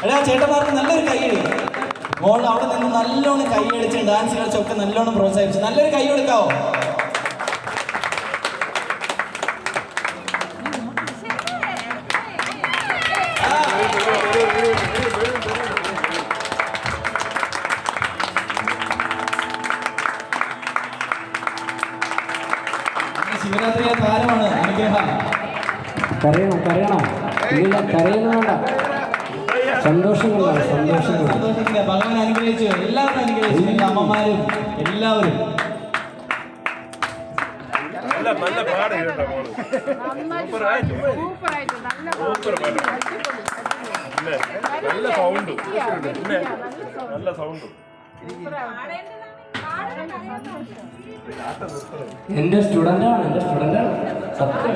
എടാ ചേട്ടന്മാർക്ക് നല്ലൊരു കൈയടി. മോൾ അവിടെ നിന്ന് നല്ലോണം കൈയടിച്ച് ഡാൻസ് കളിച്ചൊക്കെ നല്ലോണം പ്രോത്സാഹിപ്പിച്ചു. നല്ലൊരു കൈ കൊടുക്കാവോ? ശിവരാത്രിയെ താരമാണ് അനുഗ്രഹം. കരയണം കരയണം, ഇല്ല കരയുന്നു വേണ്ട, സന്തോഷം കൊണ്ടാണ്, സന്തോഷം കൊണ്ട്. സന്തോഷത്തിന്റെ ഭഗവാൻ അനുഗ്രഹിച്ചു, എല്ലാവരും അനുഗ്രഹിച്ചു, എല്ലാ അമ്മമാരും എല്ലാവരും. എന്റെ സ്റ്റുഡൻ്റാണ്, സത്യം.